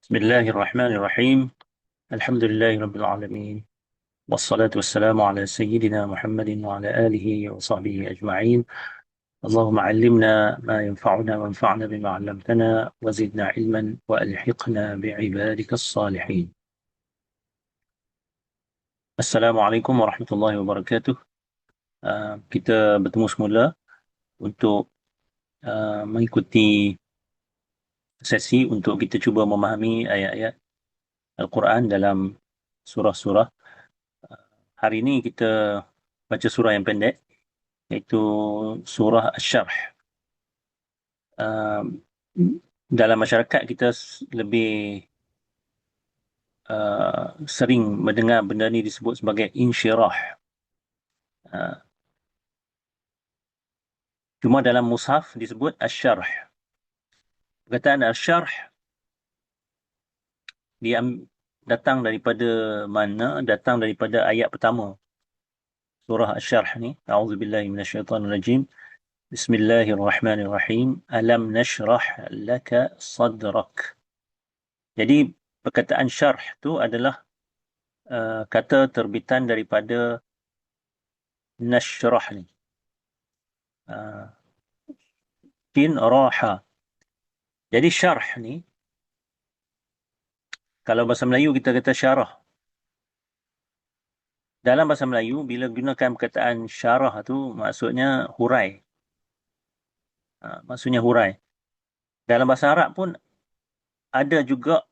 بسم الله الرحمن الرحيم. الحمد لله رب العالمين، والصلاة والسلام على سيدنا محمد وعلى آله وصحبه أجمعين. اللهم علمنا ما ينفعنا وانفعنا بما علمتنا وزدنا علما وألحقنا بعبادك الصالحين. Assalamualaikum warahmatullahi wabarakatuh. Kita bertemu semula untuk mengikuti sesi untuk kita cuba memahami ayat-ayat Al-Quran dalam surah-surah. Hari ini kita baca surah yang pendek, iaitu surah Asy-Syarh. Uh, dalam masyarakat kita lebih sering mendengar benda ni disebut sebagai insyirah. Uh, Cuma dalam mushaf disebut Asy-Syarh. Perkataan Asy-Syarh dia datang daripada mana? Datang daripada ayat pertama surah Asy-Syarh ni. A'udzubillahi minasyaitonirrajim. Bismillahirrahmanirrahim. Alam nashrah laka sadrak. Jadi perkataan syarh tu adalah kata terbitan daripada nashrah ni. Tin raha. Jadi syarh ni, kalau bahasa Melayu kita kata syarah. Dalam bahasa Melayu, bila gunakan perkataan syarah tu, maksudnya hurai. Maksudnya hurai. Dalam bahasa Arab pun ada juga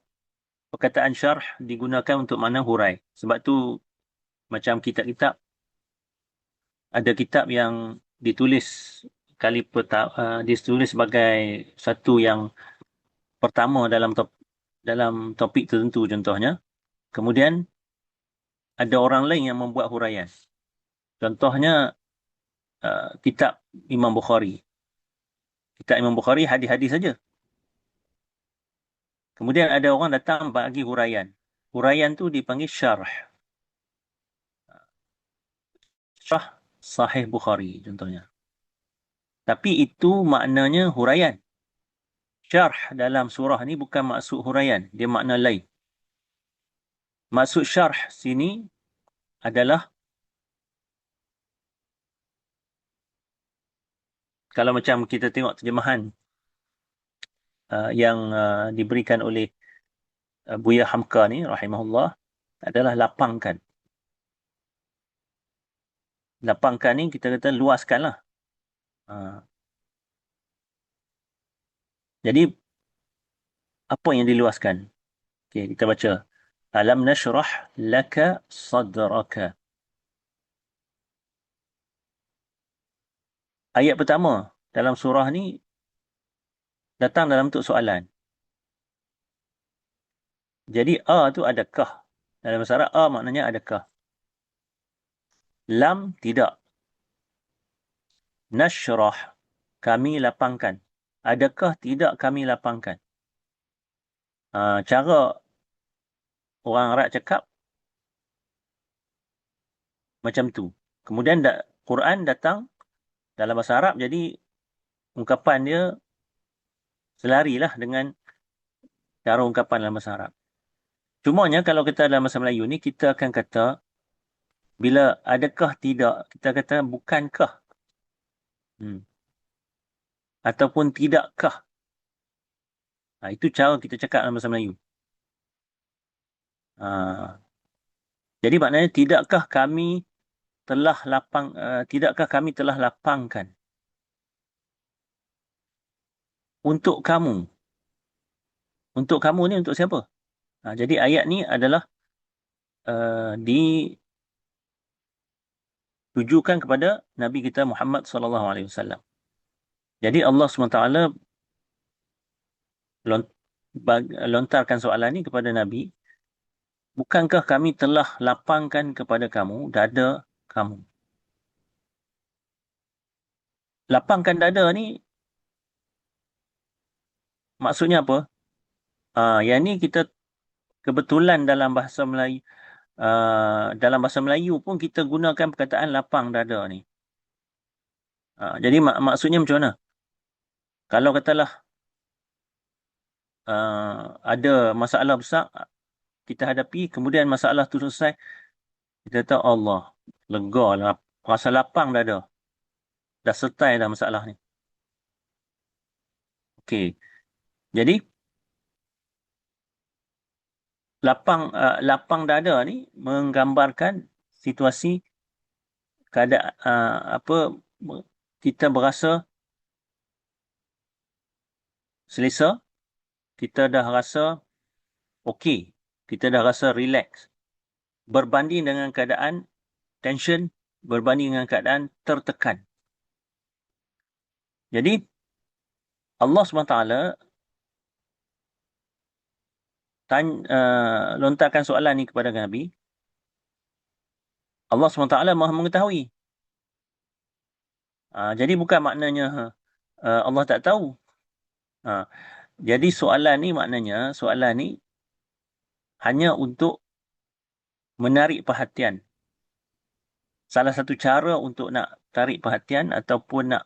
perkataan syarh digunakan untuk makna hurai. Sebab tu macam kitab-kitab, ada kitab yang ditulis ditulis sebagai satu yang pertama dalam topik tertentu contohnya. Kemudian ada orang lain yang membuat huraian. Contohnya kitab Imam Bukhari. Kitab Imam Bukhari hadis-hadis saja. Kemudian ada orang datang bagi huraian. Huraian tu dipanggil syarh. Syarh Sahih Bukhari contohnya. Tapi itu maknanya huraian. Syarh dalam surah ni bukan maksud huraian. Dia makna lain. Maksud syarh sini adalah kalau macam kita tengok terjemahan yang diberikan oleh Buya Hamka ni, rahimahullah, adalah lapangkan. Lapangkan ni kita kata luaskan lah. Jadi, apa yang diluaskan? Okay, kita baca. Alam nashrah laka sadraka. Ayat pertama dalam surah ni datang dalam bentuk soalan. Jadi, A tu adakah? Dalam bahasa Arab, A maknanya adakah? Lam, tidak. Nashrah, kami lapangkan. Adakah tidak kami lapangkan? Cara orang Arab cakap macam tu. Kemudian Quran datang dalam bahasa Arab, jadi ungkapan dia selarilah dengan cara ungkapan dalam bahasa Arab. Cumanya kalau kita dalam bahasa Melayu ni, kita akan kata bila adakah tidak, kita kata bukankah. Ataupun tidakkah. Itu cara kita cakap dalam bahasa Melayu. Jadi maknanya tidakkah kami telah lapangkan untuk kamu. Untuk kamu ni untuk siapa? Jadi ayat ni adalah ditujukan kepada Nabi kita Muhammad sallallahu alaihi wasallam. Jadi Allah SWT lontarkan soalan ni kepada Nabi. Bukankah kami telah lapangkan kepada kamu dada kamu? Lapangkan dada ni maksudnya apa? Yang ni kita kebetulan dalam bahasa Melayu, pun kita gunakan perkataan lapang dada ni. Jadi maksudnya macam mana? Kalau katalah ada masalah besar kita hadapi, kemudian masalah tu selesai, kita tahu Allah, lega lah, rasa lapang dah selesai dah masalah ni. Okey, jadi lapang dada ni menggambarkan situasi keadaan kita berasa selesa, kita dah rasa okey, kita dah rasa relax, berbanding dengan keadaan tension, berbanding dengan keadaan tertekan. Jadi Allah SWT lontarkan soalan ni kepada Nabi. Allah SWT Maha mengetahui. Jadi bukan maknanya Allah tak tahu. Jadi soalan ni hanya untuk menarik perhatian. Salah satu cara untuk nak tarik perhatian ataupun nak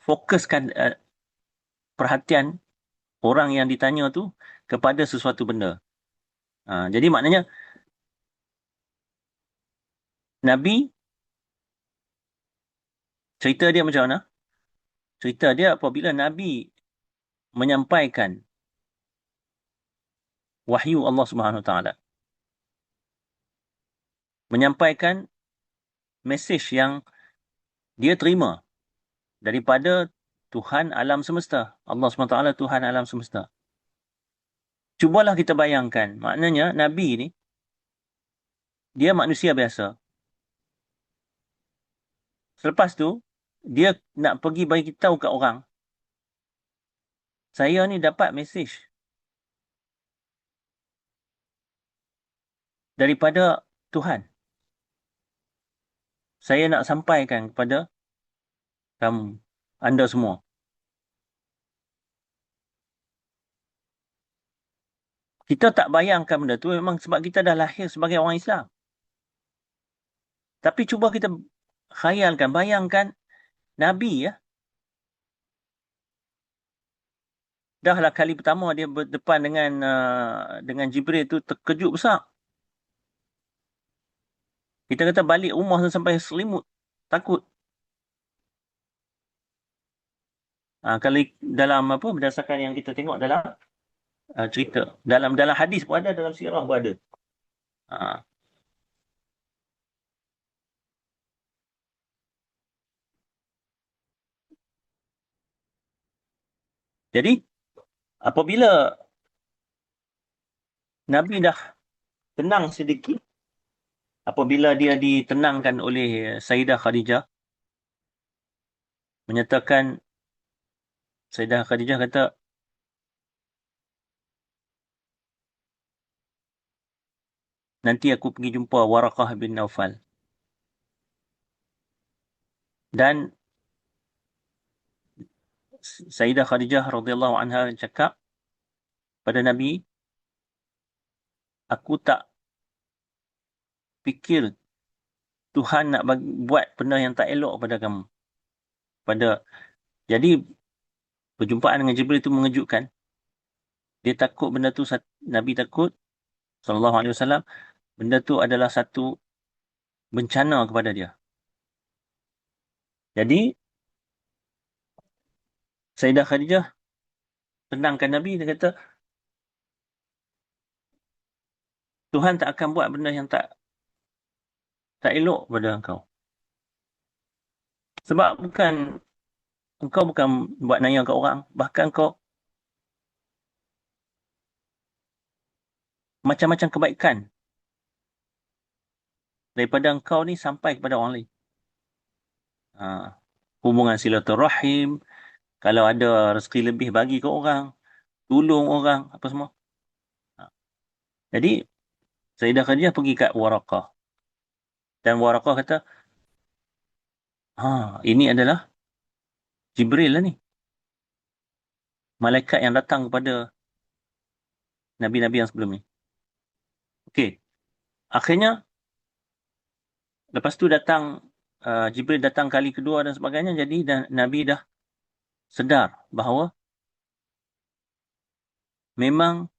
fokuskan perhatian orang yang ditanya tu kepada sesuatu benda. Jadi maknanya Nabi, cerita dia macam mana? Cerita dia apabila Nabi menyampaikan wahyu Allah Subhanahu Wa Taala, menyampaikan mesej yang dia terima daripada Tuhan alam semesta. Allah SWT Tuhan alam semesta. Cubalah kita bayangkan, maknanya Nabi ni, dia manusia biasa. Selepas tu, dia nak pergi bagi tahu kat orang, saya ni dapat mesej daripada Tuhan. Saya nak sampaikan kepada kamu, anda semua. Kita tak bayangkan benda tu memang sebab kita dah lahir sebagai orang Islam. Tapi cuba kita khayalkan, bayangkan Nabi ya. Dahlah kali pertama dia berdepan dengan Jibril tu terkejut besar. Kita kata balik rumah sampai selimut, takut. Kalau dalam berdasarkan yang kita tengok dalam cerita, dalam hadis pun ada, dalam sirah pun ada. Jadi apabila Nabi dah tenang sedikit, apabila dia ditenangkan oleh Sayyidah Khadijah, menyatakan, Sayyidah Khadijah kata, nanti aku pergi jumpa Waraqah bin Naufal. Dan Sayyidah Khadijah radhiyallahu anha cakap pada Nabi, aku tak fikir Tuhan nak buat benda yang tak elok pada kamu. Jadi perjumpaan dengan Jibril itu mengejutkan. Dia takut benda tu, Nabi takut sallallahu alaihi wasallam, benda tu adalah satu bencana kepada dia. Jadi Sayyidah Khadijah tenangkan Nabi, dia kata Tuhan tak akan buat benda yang tak elok pada engkau. Sebab engkau bukan buat naya kat orang, bahkan kau macam-macam kebaikan daripada engkau ni sampai kepada orang lain. Hubungan silaturahim, kalau ada rezeki lebih bagi ke orang, tolong orang, apa semua. Jadi Sayyidah Khadijah pergi kat Waraqah. Dan Waraqah kata, ini adalah Jibril lah ni. Malaikat yang datang kepada Nabi-Nabi yang sebelum ni. Okey. Akhirnya, lepas tu datang, Jibril datang kali kedua dan sebagainya, jadi Nabi dah sedar bahawa memang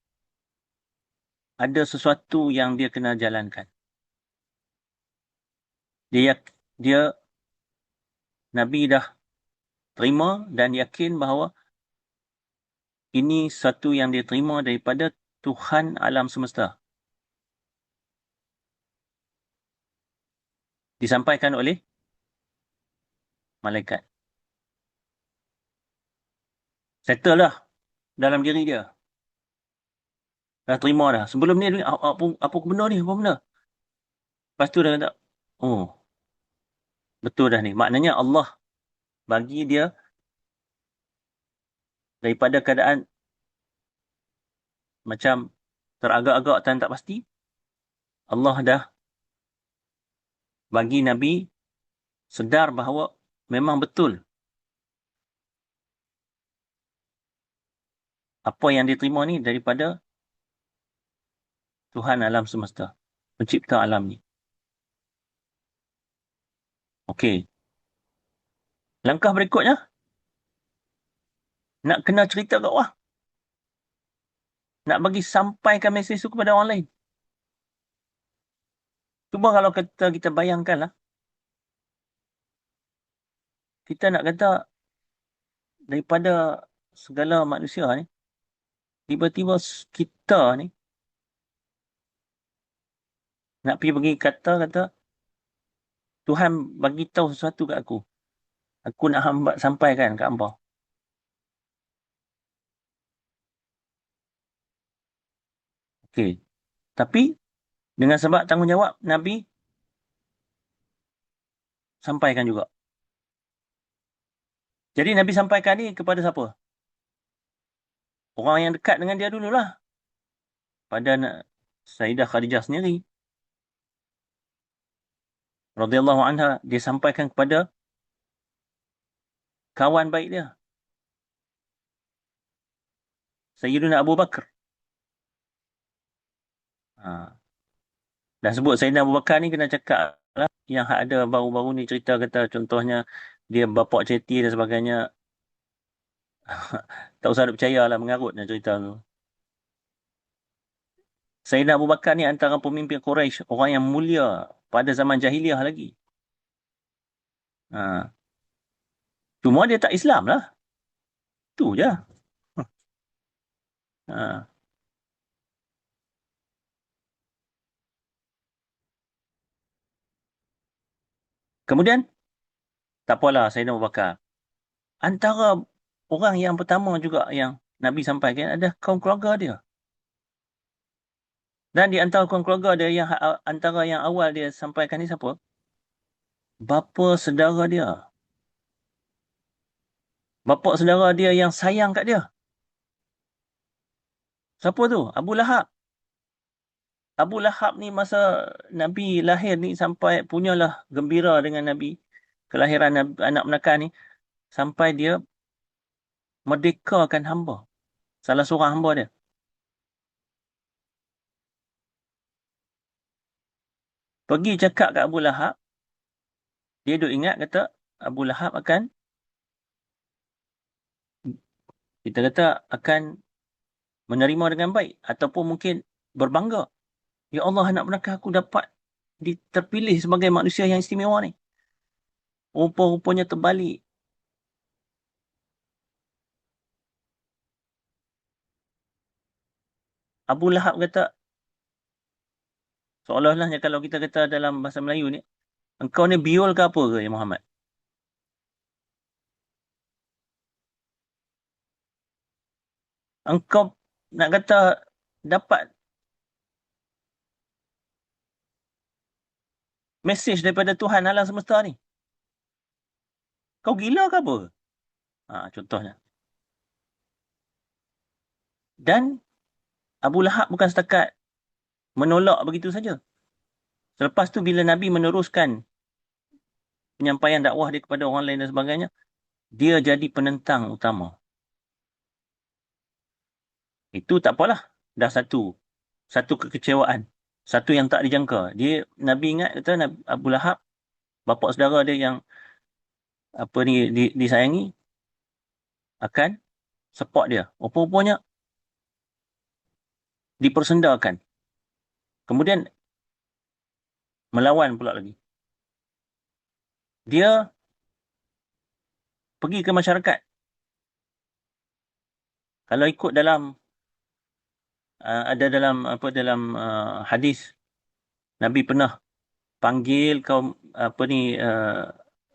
ada sesuatu yang dia kena jalankan. Dia Nabi dah terima dan yakin bahawa ini sesuatu yang dia terima daripada Tuhan alam semesta. Disampaikan oleh malaikat. Settle dah dalam diri dia. Dah terima dah. Sebelum ni, apa benda ni? Apa benda? Lepas tu dia kata, oh, betul dah ni. Maknanya Allah bagi dia daripada keadaan macam teragak-agak dan tak pasti, Allah dah bagi Nabi sedar bahawa memang betul apa yang diterima ni daripada Tuhan alam semesta, pencipta alam ni. Okey. Langkah berikutnya, nak kena cerita kat orang. Nak bagi sampaikan mesej tu kepada orang lain. Cuba kalau kita bayangkan lah, kita nak kata daripada segala manusia ni, tiba-tiba kita ni nak pergi bagi kata Tuhan bagi tahu sesuatu kat aku. Aku nak sampaikan kat hangpa. Okey. Tapi dengan sebab tanggungjawab, Nabi sampaikan juga. Jadi Nabi sampaikan ni kepada siapa? Orang yang dekat dengan dia dululah. Pada Sayyidah Khadijah sendiri. Radhiyallahu anha, dia sampaikan kepada kawan baik dia. Sayyidina Abu Bakar. Ha. Dah sebut Sayyidina Abu Bakar ni kena cakap lah. Yang ada baru-baru ni cerita kata contohnya dia bapak ceti dan sebagainya. Tak usah nak percaya lah, mengarut nak cerita tu. Sayyidina Abu Bakar ni antara pemimpin Quraisy, orang yang mulia pada zaman jahiliah lagi. Ha. Cuma dia tak Islam lah. Tu je. Ha. Kemudian, tak apalah Sayyidina Abu Bakar. Antara orang yang pertama juga yang Nabi sampaikan ada kaum keluarga dia. Dan di antara kaum keluarga dia yang antara yang awal dia sampaikan ni siapa? Bapa saudara dia. Bapa saudara dia yang sayang kat dia. Siapa tu? Abu Lahab. Abu Lahab ni masa Nabi lahir ni sampai punyalah gembira dengan Nabi. Kelahiran anak menakan ni. Sampai dia merdekakan hamba. Salah seorang hamba dia. Pergi cakap kat Abu Lahab. Dia duk ingat kata Abu Lahab akan, kita kata akan menerima dengan baik. Ataupun mungkin berbangga. Ya Allah, anak menakan aku dapat terpilih sebagai manusia yang istimewa ni. Rupa-rupanya terbalik. Abu Lahab kata, seolah-olahnya kalau kita kata dalam bahasa Melayu ni, engkau ni biol ke apa ke ya Muhammad? Engkau nak kata dapat mesej daripada Tuhan alam semesta ni. Kau gila ke apa? Ha, contohnya. Dan Abu Lahab bukan setakat menolak begitu saja. Selepas tu bila Nabi meneruskan penyampaian dakwah dia kepada orang lain dan sebagainya, dia jadi penentang utama. Itu tak apalah. Dah satu kekecewaan. Satu yang tak dijangka. Nabi ingat kata Abu Lahab, bapa saudara dia yang disayangi, akan support dia. Rupa-rupanya dipersendakan. Kemudian melawan pula lagi. Dia pergi ke masyarakat. Kalau ikut dalam ada dalam hadis, Nabi pernah panggil kaum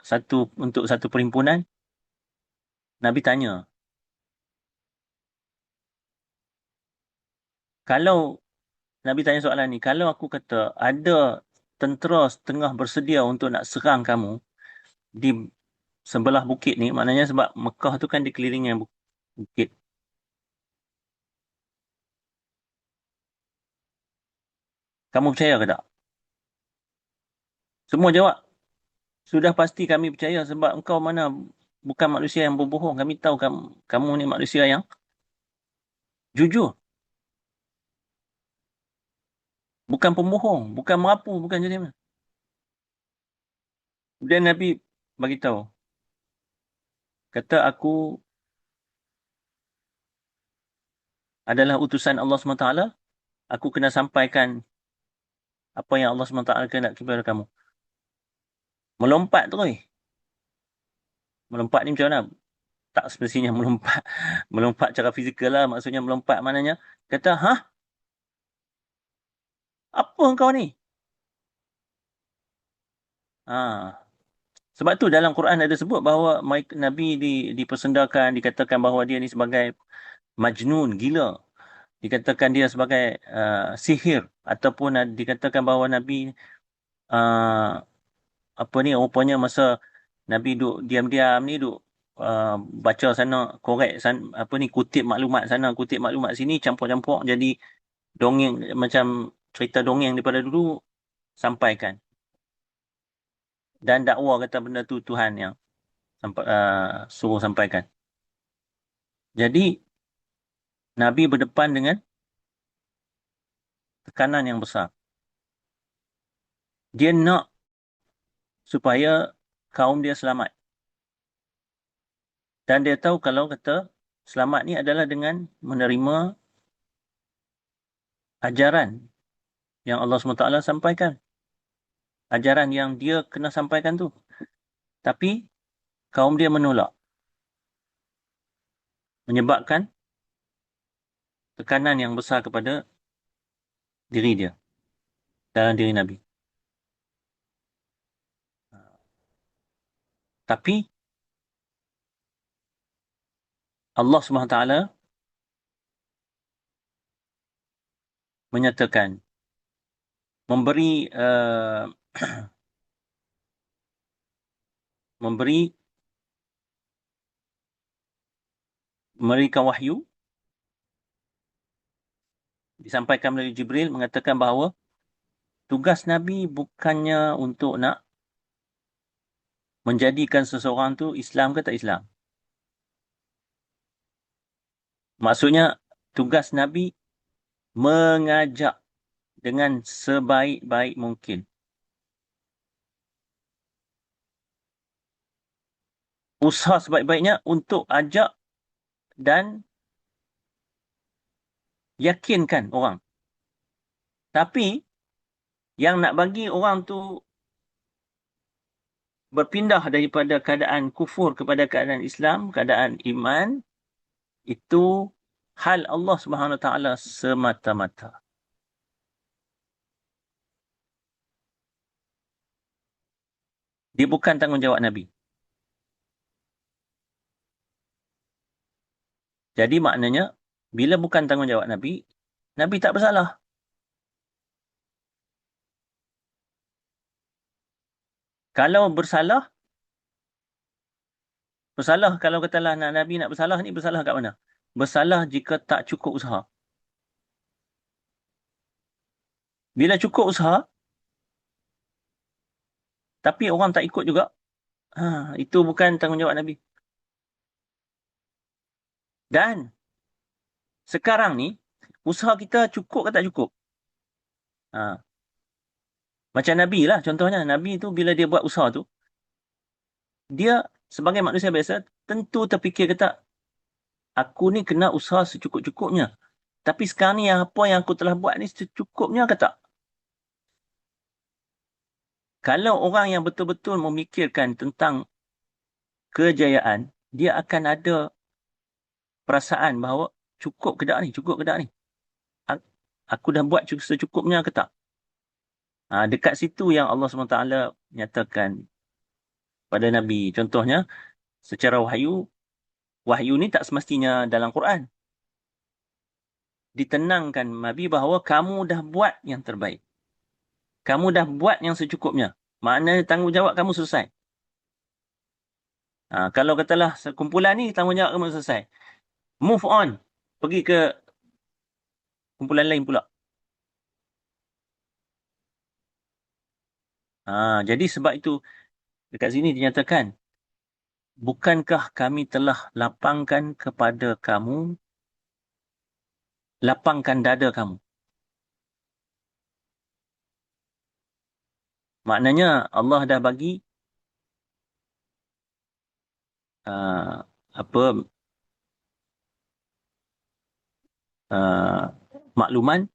satu untuk satu perhimpunan. Nabi tanya, kalau Nabi tanya soalan ni, kalau aku kata ada tentera setengah bersedia untuk nak serang kamu di sebelah bukit ni, maknanya sebab Mekah tu kan dikelilingi bukit. Kamu percaya ke tak? Semua jawab, sudah pasti kami percaya sebab engkau mana bukan manusia yang berbohong. Kami tahu kamu ni manusia yang jujur. Bukan pembohong, bukan merapu, bukan jadi mana. Kemudian Nabi bagi tahu, kata aku adalah utusan Allah SWT, aku kena sampaikan apa yang Allah SWT kena kepada kamu. Melompat terus. Melompat ni macam mana? Tak semestinya melompat. Melompat cara fizikal lah. Maksudnya melompat maknanya. Kata, apa engkau ni? Sebab tu dalam Quran ada sebut bahawa Nabi dipersendakan, dikatakan bahawa dia ni sebagai majnun, gila. Dikatakan dia sebagai sihir. Ataupun dikatakan bahawa Nabi uh, rupanya masa Nabi duk diam-diam ni duk baca sana, korek sana, kutip maklumat sana, kutip maklumat sini, campur-campur jadi dongeng, macam cerita dongeng daripada dulu, sampaikan. Dan dakwa kata benda tu Tuhan yang suruh sampaikan. Jadi Nabi berdepan dengan tekanan yang besar. Dia nak supaya kaum dia selamat. Dan dia tahu kalau kata selamat ni adalah dengan menerima ajaran yang Allah SWT sampaikan. Ajaran yang dia kena sampaikan tu. Tapi kaum dia menolak. Menyebabkan tekanan yang besar kepada diri dia. Dalam diri Nabi. Tapi Allah SWT menyatakan, memberi memberikan wahyu, disampaikan melalui Jibril, mengatakan bahawa tugas Nabi bukannya untuk nak menjadikan seseorang tu Islam ke tak Islam. Maksudnya, tugas Nabi mengajak dengan sebaik-baik mungkin. Usaha sebaik-baiknya untuk ajak dan yakinkan orang. Tapi, yang nak bagi orang tu berpindah daripada keadaan kufur kepada keadaan Islam, keadaan iman, itu hal Allah SWT semata-mata. Dia bukan tanggungjawab Nabi. Jadi maknanya, bila bukan tanggungjawab Nabi, Nabi tak bersalah. Kalau bersalah kalau katalah Nabi nak bersalah ni, bersalah kat mana? Bersalah jika tak cukup usaha. Bila cukup usaha, tapi orang tak ikut juga, itu bukan tanggungjawab Nabi. Dan sekarang ni, usaha kita cukup ke tak cukup? Macam Nabi lah contohnya. Nabi tu bila dia buat usaha tu, dia sebagai manusia biasa, tentu terfikir kata, aku ni kena usaha secukup-cukupnya. Tapi sekarang ni apa yang aku telah buat ni secukupnya ke tak? Kalau orang yang betul-betul memikirkan tentang kejayaan, dia akan ada perasaan bahawa cukup ke tak ni, cukup ke tak ni? A- Aku dah buat secukupnya ke tak? Dekat situ yang Allah SWT nyatakan pada Nabi. Contohnya, secara wahyu, wahyu ni tak semestinya dalam Quran. Ditenangkan Nabi bahawa kamu dah buat yang terbaik. Kamu dah buat yang secukupnya. Maknanya tanggungjawab kamu selesai. Kalau katalah kumpulan ni tanggungjawab kamu selesai. Move on. Pergi ke kumpulan lain pula. Jadi sebab itu dekat sini dinyatakan, bukankah kami telah lapangkan kepada kamu, lapangkan dada kamu. Maknanya Allah dah bagi uh, apa uh, makluman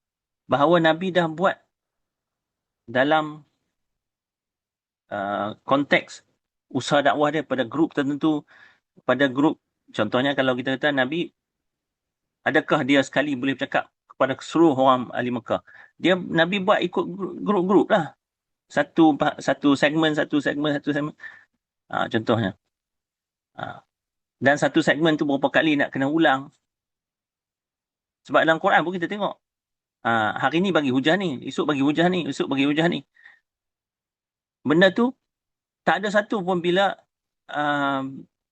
bahawa Nabi dah buat dalam konteks usaha dakwah dia pada grup tertentu, pada grup, contohnya kalau kita kata Nabi, adakah dia sekali boleh bercakap kepada seluruh orang ahli Mekah? Nabi buat ikut grup-grup lah. Satu segmen, satu segmen, satu segmen. Contohnya. Dan satu segmen tu berapa kali nak kena ulang. Sebab dalam Quran pun kita tengok. Hari ni bagi hujah ni, esok bagi hujah ni, esok bagi hujah ni. Benda tu tak ada satu pun bila uh,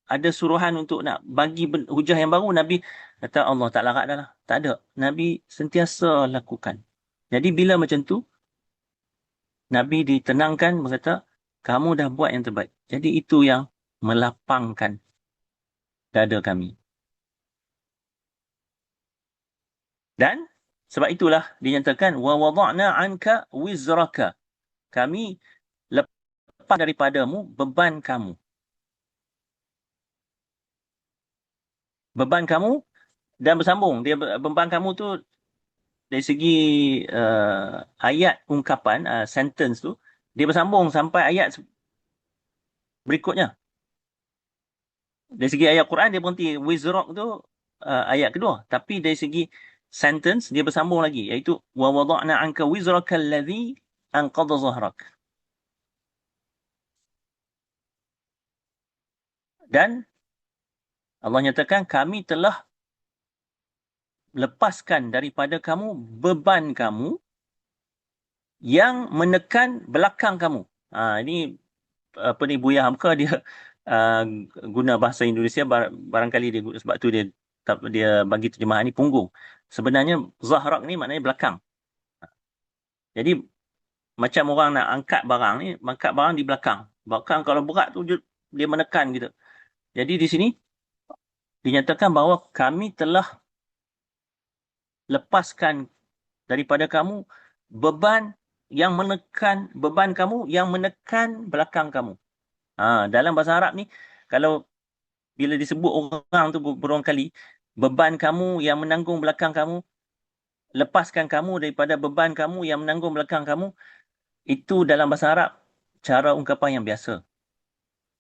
ada suruhan untuk nak bagi hujah yang baru, Nabi kata Allah tak larat dah lah. Tak ada. Nabi sentiasa lakukan. Jadi bila macam tu, Nabi ditenangkan berkata, kamu dah buat yang terbaik. Jadi itu yang melapangkan dada kami. Dan sebab itulah dinyatakan wa wada'na 'anka wizraka. Kami lepas daripadamu beban kamu. Beban kamu dan bersambung. Dia beban kamu tu dari segi ayat ungkapan, sentence tu, dia bersambung sampai ayat berikutnya. Dari segi ayat Quran dia berhenti wizrak tu ayat kedua, tapi dari segi sentence dia bersambung lagi, iaitu wa wada'na 'anka wizraka allazi anqadha dhahrak. Dan Allah nyatakan kami telah lepaskan daripada kamu beban kamu yang menekan belakang kamu. Ini apa ni, Buya Hamka dia uh, guna bahasa Indonesia, barangkali dia, sebab tu dia bagi terjemahan ni punggung. Sebenarnya zahrak ni maknanya belakang. Jadi macam orang nak angkat barang ni, angkat barang di belakang. Belakang kalau berat tu dia menekan gitu. Jadi di sini dinyatakan bahawa kami telah lepaskan daripada kamu beban kamu yang menekan belakang kamu. Dalam bahasa Arab ni, kalau bila disebut orang tu berulang kali, beban kamu yang menanggung belakang kamu, lepaskan kamu daripada beban kamu yang menanggung belakang kamu, itu dalam bahasa Arab cara ungkapan yang biasa.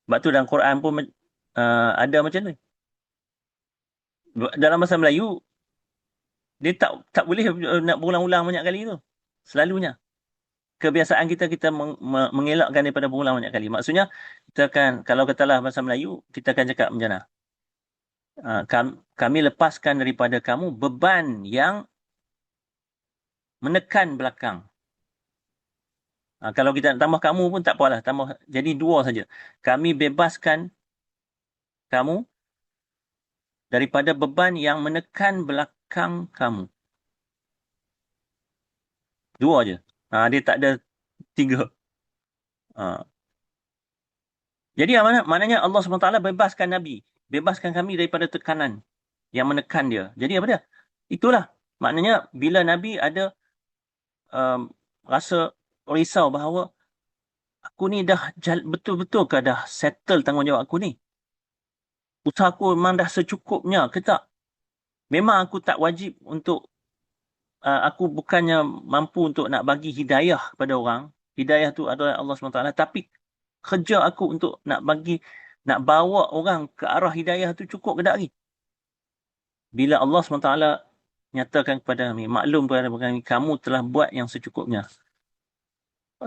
Sebab tu dalam Quran pun ada macam tu. Dalam bahasa Melayu, dia tak boleh nak berulang-ulang banyak kali tu. Selalunya. Kebiasaan kita mengelakkan daripada berulang banyak kali. Maksudnya, kita akan, kalau katalah bahasa Melayu, kita akan cakap macam mana? Kami lepaskan daripada kamu beban yang menekan belakang. Kalau kita nak tambah kamu pun tak apalah, tambah jadi dua saja. Kami bebaskan kamu daripada beban yang menekan belakang kamu. Dua je. Dia tak ada tiga. Jadi maknanya Allah SWT bebaskan Nabi. Bebaskan kami daripada tekanan yang menekan dia. Jadi apa dia? Itulah. Maknanya bila Nabi ada rasa risau bahawa aku ni dah betul-betul ke dah settle tanggungjawab aku ni? Usaha aku memang dah secukupnya ke tak? Memang aku tak wajib untuk aku bukannya mampu untuk nak bagi hidayah kepada orang. Hidayah tu adalah Allah SWT. Tapi kerja aku untuk nak bawa orang ke arah hidayah tu cukup ke tak lagi? Bila Allah SWT nyatakan kepada kami, maklum kepada kami, kamu telah buat yang secukupnya.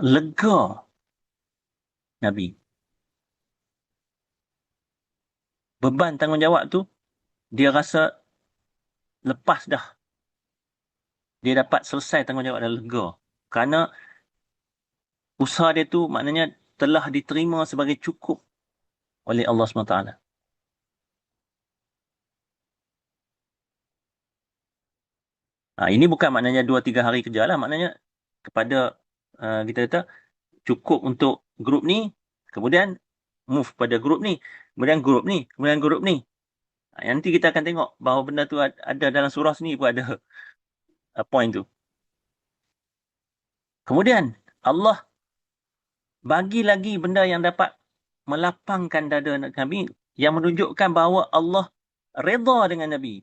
Lega Nabi. Beban tanggungjawab tu, dia rasa lepas dah. Dia dapat selesai tanggungjawab dan lega. Kerana usaha dia tu maknanya telah diterima sebagai cukup oleh Allah SWT. Ini bukan maknanya 2-3 hari kerja lah. Maknanya kepada kita kata cukup untuk grup ni, kemudian move pada grup ni, kemudian grup ni, kemudian grup ni. Nanti kita akan tengok bahawa benda tu ada dalam surah sini pun ada point tu. Kemudian Allah bagi lagi benda yang dapat melapangkan dada Nabi, yang menunjukkan bahawa Allah redha dengan Nabi.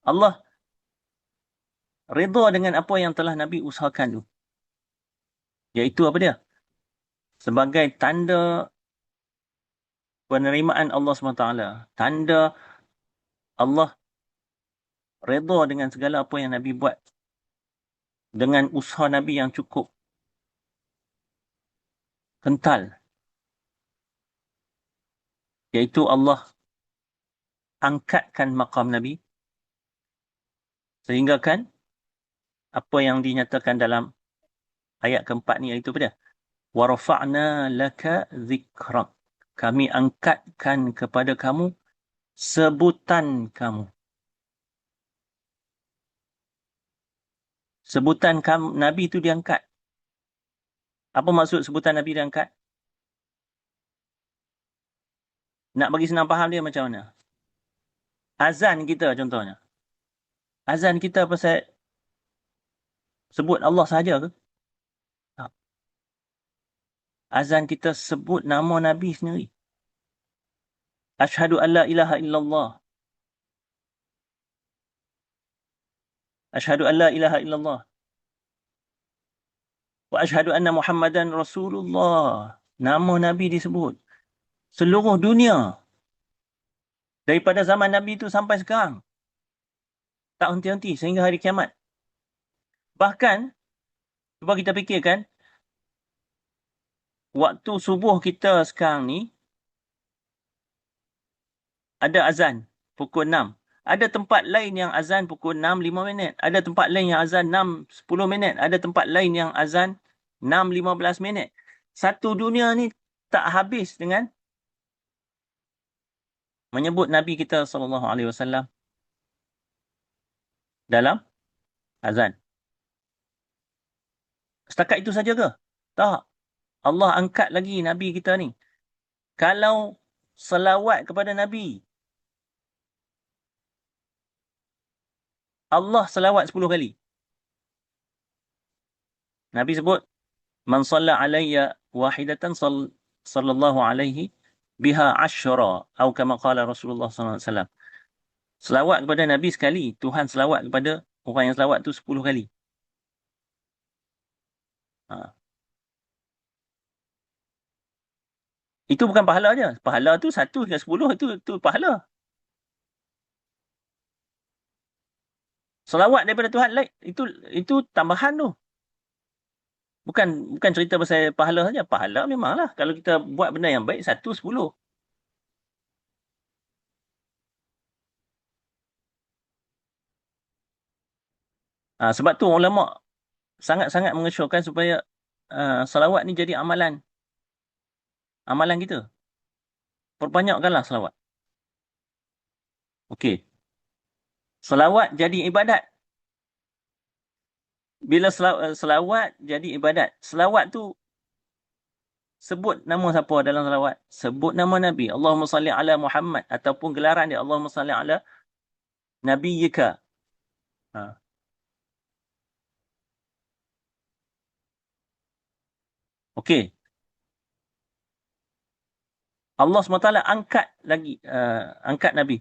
Allah redha dengan apa yang telah Nabi usahakan tu. Iaitu apa dia? Sebagai tanda penerimaan Allah SWT. Tanda Allah redha dengan segala apa yang Nabi buat. Dengan usaha Nabi yang cukup kental. Iaitu Allah angkatkan maqam Nabi. Sehingga kan apa yang dinyatakan dalam ayat keempat ni iaitu apa dia? Wa rafa'na laka zikrak. Kami angkatkan kepada kamu sebutan kamu. Sebutan kamu, Nabi itu diangkat. Apa maksud sebutan Nabi diangkat? Nak bagi senang faham dia macam mana? Azan kita contohnya. Azan kita pasal sebut Allah sahaja ke? Tak. Azan kita sebut nama Nabi sendiri. Asyhadu an la ilaha illallah. Asyhadu an la ilaha illallah. Wa asyhadu anna Muhammadan Rasulullah. Nama Nabi disebut. Seluruh dunia. Daripada zaman Nabi itu sampai sekarang. Tak henti-henti sehingga hari kiamat. Bahkan, cuba kita fikirkan, waktu subuh kita sekarang ni, ada azan pukul 6. Ada tempat lain yang azan pukul 6:05. Ada tempat lain yang azan 6:10. Ada tempat lain yang azan 6:15. Satu dunia ni tak habis dengan menyebut Nabi kita SAW dalam azan. Setakat itu saja ke? Tak. Allah angkat lagi Nabi kita ni. Kalau selawat kepada Nabi, Allah selawat 10 kali. Nabi sebut, Man salla alayya wahidatan sallallahu alaihi biha asyara. Atau kama qala Rasulullah SAW. Selawat kepada Nabi sekali. Tuhan selawat kepada orang yang selawat tu 10 kali. Itu bukan pahala je. Pahala tu 1 hingga 10 itu pahala. Selawat daripada Tuhan lain itu tambahan tu. Bukan cerita pasal pahala saja. Pahala memanglah. Kalau kita buat benda yang baik, 1, 10. Sebab tu ulama sangat-sangat mengesyorkan supaya selawat ni jadi amalan kita. Perbanyakkanlah selawat. Okey. Selawat jadi ibadat. Bila selawat jadi ibadat. Selawat tu sebut nama siapa dalam selawat? Sebut nama Nabi. Allahumma salli ala Muhammad. Ataupun gelaran dia. Allahumma salli ala Nabiyyika. Okey. Allah SWT angkat lagi. Angkat Nabi.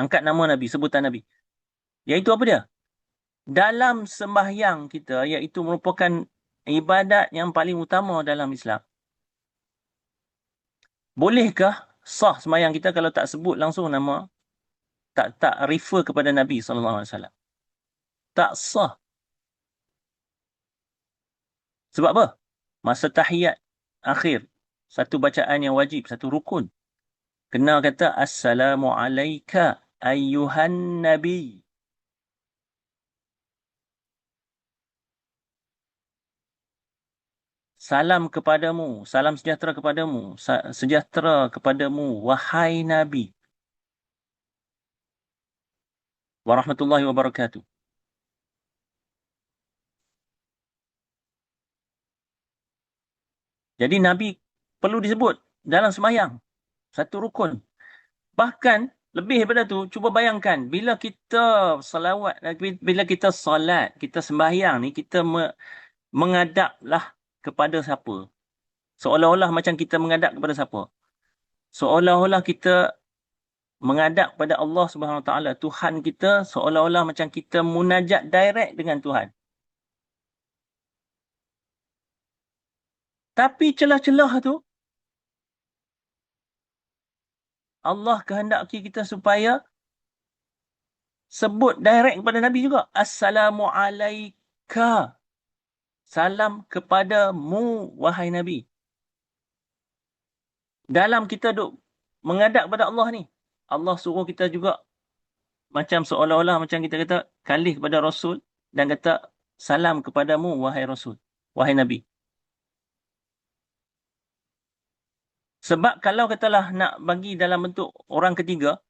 Angkat nama Nabi. Sebutan Nabi. Iaitu apa dia? Dalam sembahyang kita, iaitu merupakan ibadat yang paling utama dalam Islam. Bolehkah sah sembahyang kita kalau tak sebut langsung nama, tak refer kepada Nabi SAW? Tak sah. Sebab apa? Masa tahiyat akhir, satu bacaan yang wajib, satu rukun. Kena kata Assalamu alayka ayyuhan Nabi. Salam kepadamu, salam sejahtera kepadamu, sejahtera kepadamu, wahai Nabi. Warahmatullahi wabarakatuh. Jadi Nabi perlu disebut dalam sembahyang. Satu rukun. Bahkan lebih daripada tu, cuba bayangkan bila kita salawat, bila kita salat, kita sembahyang ni, kita menghadaplah kepada siapa? Seolah-olah macam kita menghadap kepada siapa? Seolah-olah kita menghadap pada Allah Subhanahu Wa Taala, Tuhan kita, seolah-olah macam kita munajat direct dengan Tuhan. Tapi celah-celah tu, Allah kehendaki kita supaya sebut direct kepada Nabi juga. Assalamu alayka. Salam kepadamu, wahai Nabi. Dalam kita duk menghadap kepada Allah ni, Allah suruh kita juga macam seolah-olah macam kita kata kalih kepada Rasul dan kata salam kepadamu, wahai Rasul, wahai Nabi. Sebab kalau katalah nak bagi dalam bentuk orang ketiga,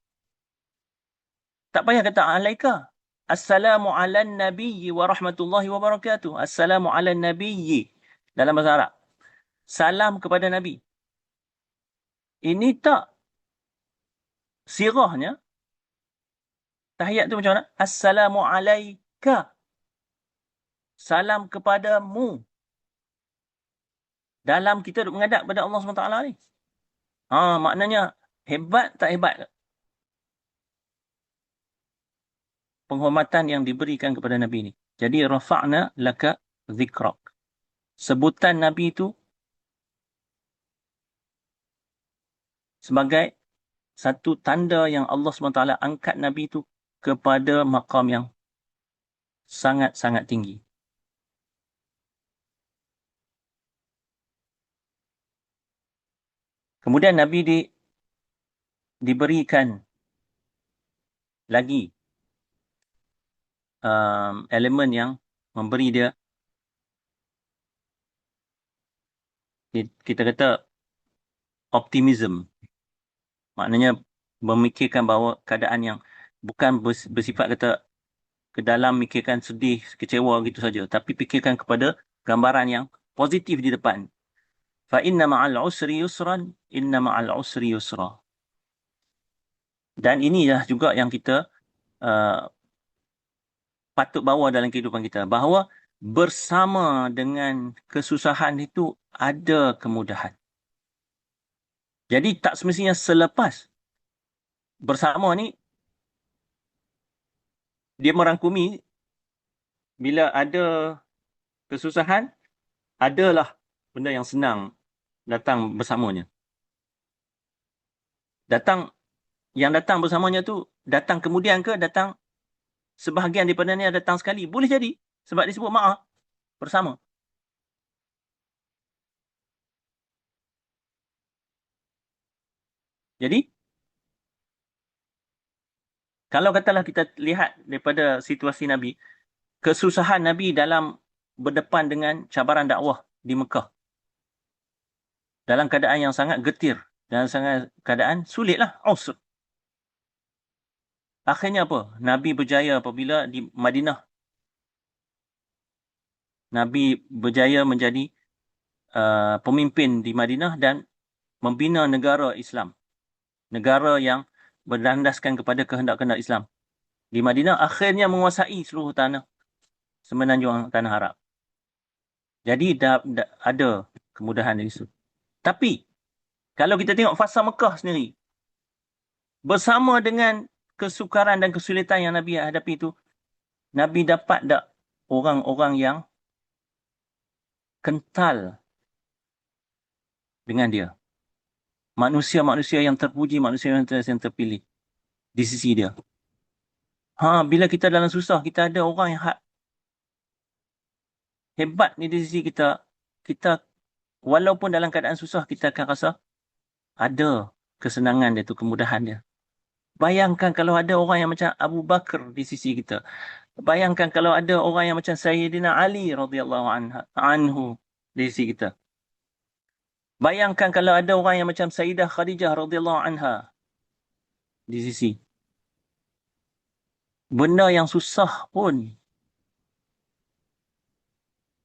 tak payah kata alaika. Assalamu ala nabiyyi wa rahmatullahi wa barakatuh. Assalamu ala nabiyyi. Dalam bahasa Arab. Salam kepada Nabi. Ini tak sirahnya. Tahiyat tu macam mana? Assalamu alaika. Salam kepadamu. Dalam kita duk menghadap kepada Allah SWT ni. Maknanya hebat tak hebat? Penghormatan yang diberikan kepada Nabi ni. Jadi rafa'na laka zikrak. Sebutan Nabi itu sebagai satu tanda yang Allah SWT angkat Nabi itu kepada maqam yang sangat-sangat tinggi. Kemudian Nabi diberikan lagi elemen yang memberi dia, kita kata optimism. Maknanya memikirkan bahawa keadaan yang bukan bersifat kata ke dalam mikirkan sedih, kecewa gitu saja, tapi fikirkan kepada gambaran yang positif di depan. Fa inna ma'al usri yusran, inna ma'al usri yusra. Dan inilah juga yang kita patut bawa dalam kehidupan kita, bahawa bersama dengan kesusahan itu ada kemudahan. Jadi tak semestinya selepas bersama ni dia merangkumi bila ada kesusahan, adalah benda yang senang datang bersamanya. Yang datang bersamanya tu datang kemudian ke datang sebahagian daripada ni datang sekali? Boleh jadi sebab disebut ma'ah, bersama. Jadi kalau katalah kita lihat daripada situasi Nabi, kesusahan Nabi dalam berdepan dengan cabaran dakwah di Mekah, dalam keadaan yang sangat getir, dalam sangat keadaan sulitlah, usr. Akhirnya apa? Nabi berjaya apabila di Madinah. Nabi berjaya menjadi pemimpin di Madinah dan membina negara Islam. Negara yang berlandaskan kepada kehendak-kehendak Islam. Di Madinah akhirnya menguasai seluruh tanah semenanjung Tanah Arab. Jadi ada kemudahan dari situ. Tapi kalau kita tengok fasa Mekah sendiri, bersama dengan kesukaran dan kesulitan yang Nabi hadapi itu, Nabi dapat tak orang-orang yang kental dengan dia? Manusia-manusia yang terpuji, manusia yang terpilih di sisi dia. Bila kita dalam susah, kita ada orang yang hebat ni di sisi kita. Kita walaupun dalam keadaan susah, kita akan rasa ada kesenangan dia tu, kemudahan dia. Bayangkan kalau ada orang yang macam Abu Bakar di sisi kita. Bayangkan kalau ada orang yang macam Sayyidina Ali radhiyallahu anhu di sisi kita. Bayangkan kalau ada orang yang macam Sayyidah Khadijah radhiyallahu anha di sisi. Benda yang susah pun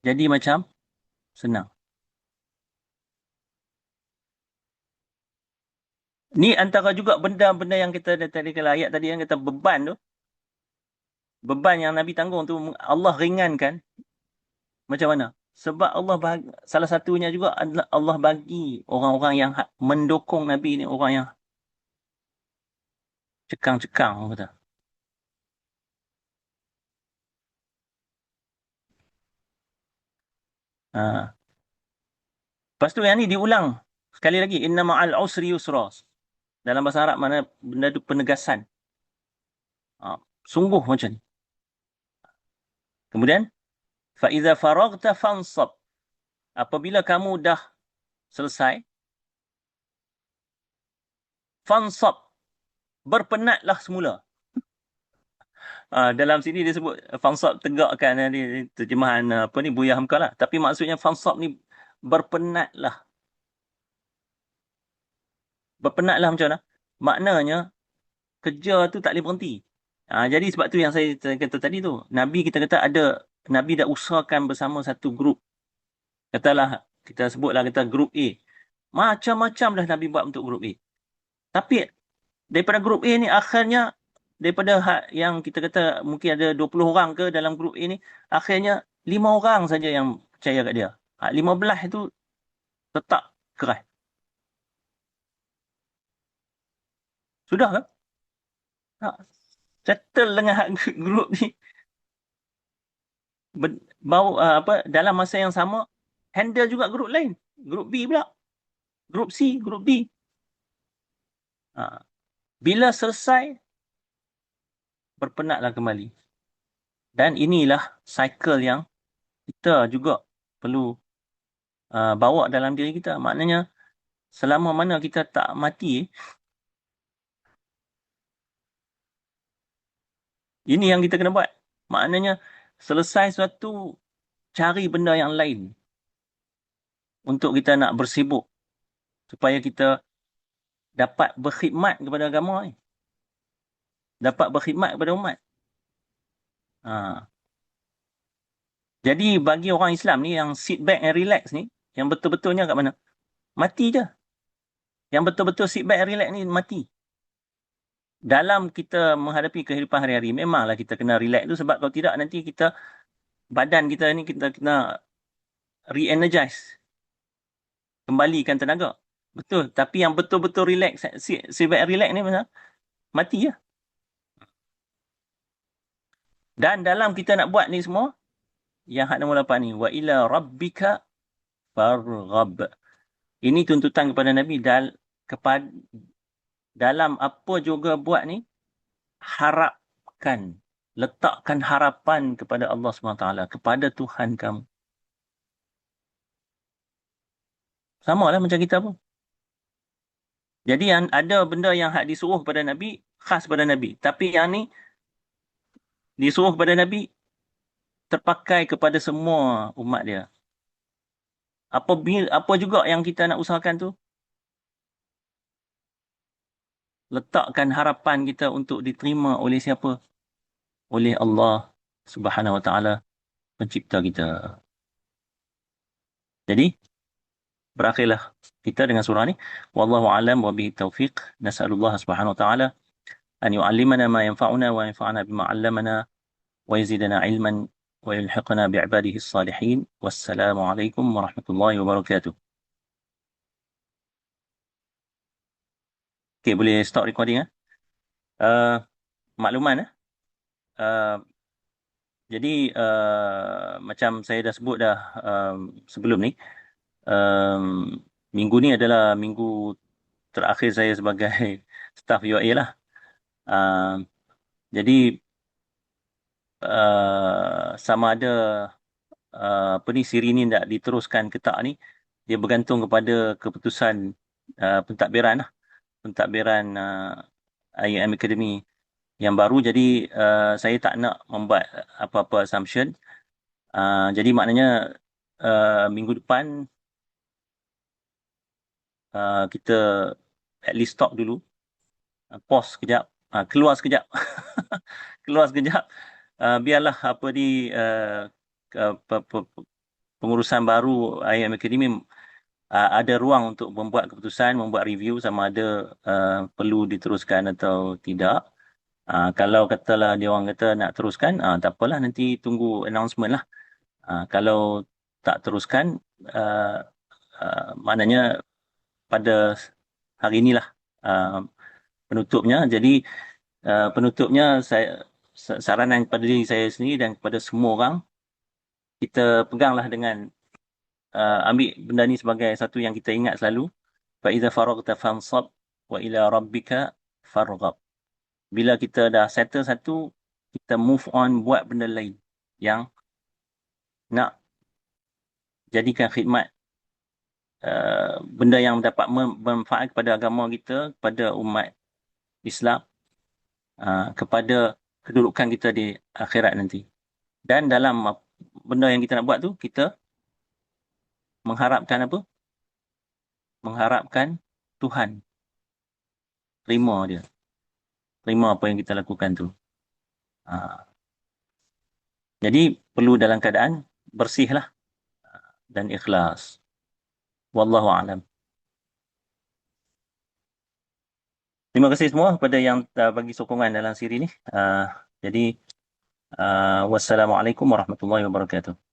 jadi macam senang. Ni antara juga benda-benda yang kita tadi kalau ayat tadi yang kata beban tu, beban yang Nabi tanggung tu Allah ringankan. Macam mana? Sebab Allah salah satunya juga adalah Allah bagi orang-orang yang mendukung Nabi ni orang yang cekang-cekang kata. Ha. Lepas tu yang ni diulang sekali lagi, inna ma'al usri yusra. Dalam bahasa Arab mana benda tu penegasan. Sungguh macam ni. Kemudian fa iza faragta fansab. Apabila kamu dah selesai, fansab, berpenatlah semula. Dalam sini dia sebut fansab tegakkan, ni terjemahan apa ni Buya Hamka lah. Tapi maksudnya fansab ni berpenatlah. Berpenatlah macam mana? Maknanya kerja tu tak boleh berhenti. Jadi sebab tu yang saya kata tadi tu, Nabi kita kata ada, Nabi dah usahakan bersama satu grup. Katalah kita sebutlah kita grup A. Macam-macam dah Nabi buat untuk grup A. Tapi daripada grup A ni akhirnya daripada yang kita kata mungkin ada 20 orang ke dalam grup A ni, akhirnya 5 orang saja yang percaya kat dia. 15 itu tetap keras. Sudah ke? Settle dengan grup ni. Baru dalam masa yang sama handle juga grup lain. Grup B pula. Grup C, grup D. Bila selesai, berpenatlah kembali. Dan inilah cycle yang kita juga perlu bawa dalam diri kita. Maknanya, selama mana kita tak mati, ini yang kita kena buat. Maknanya, selesai suatu, cari benda yang lain untuk kita nak bersibuk supaya kita dapat berkhidmat kepada agama ni. Dapat berkhidmat kepada umat. Jadi bagi orang Islam ni yang sit back and relax ni, yang betul-betulnya kat mana? Mati je. Yang betul-betul sit back and relax ni mati. Dalam kita menghadapi kehidupan hari-hari, memanglah kita kena relax tu sebab kalau tidak nanti kita, badan kita ni kita kena re-energize. Kembalikan tenaga. Betul. Tapi yang betul-betul relax, sit back and relax ni mana? Mati je. Dan dalam kita nak buat ni semua, yang hak nombor 8 ni, wa ila rabbika farghab. Ini tuntutan kepada Nabi dalam apa juga buat ni, harapkan, letakkan harapan kepada Allah SWT, kepada Tuhan kamu. Sama lah macam kita pun. Jadi ada benda yang hak disuruh kepada Nabi, khas kepada Nabi. Tapi yang ni, disuruh kepada Nabi, terpakai kepada semua umat dia. Apa juga yang kita nak usahakan tu, letakkan harapan kita untuk diterima oleh siapa? Oleh Allah Subhanahu Wa Taala, pencipta kita. Jadi, berakhirlah kita dengan surah ni. Wallahu a'lam wa bihi taufiq. Nas'alullah Subhanahu Wa Taala an yu'allimana ma yanfa'una wa yanfa'ana bima 'allamana wa yazidana 'ilman wa yulhiqna bi'ibadihi as-salihin. Wassalamu alaikum warahmatullahi wabarakatuh. Okay, boleh stop recording . Makluman . Jadi macam saya dah sebut dah sebelum ni, um, minggu ni adalah minggu terakhir saya sebagai staff UAE lah. Uh, jadi sama ada apa ni siri ni tak diteruskan ke tak ni, dia bergantung kepada keputusan pentadbiran lah, pentadbiran IAM Academy yang baru. Jadi saya tak nak membuat apa-apa assumption. Jadi maknanya minggu depan kita at least stop dulu, pause sekejap, keluar sekejap, keluar sekejap. Biarlah apa di pengurusan baru IAM Academy ada ruang untuk membuat keputusan, membuat review sama ada perlu diteruskan atau tidak. Kalau katalah dia orang kata nak teruskan, tak apalah, nanti tunggu announcement lah. Kalau tak teruskan, uh, maknanya pada hari inilah uh, penutupnya. Jadi penutupnya saya saranan kepada diri saya sendiri dan kepada semua orang, kita peganglah dengan ambil benda ni sebagai satu yang kita ingat selalu. Fa iza faraghta fansab wa ila rabbika farghab. Bila kita dah settle satu, kita move on buat benda lain yang nak jadikan khidmat, benda yang dapat bermanfaat kepada agama kita, kepada umat Islam, kepada kedudukan kita di akhirat nanti. Dan dalam benda yang kita nak buat tu, kita mengharapkan apa? Mengharapkan Tuhan terima dia. Terima apa yang kita lakukan tu. Jadi perlu dalam keadaan bersihlah dan ikhlas. Wallahu a'lam. Terima kasih semua kepada yang bagi sokongan dalam siri ni. Jadi wassalamualaikum warahmatullahi wabarakatuh.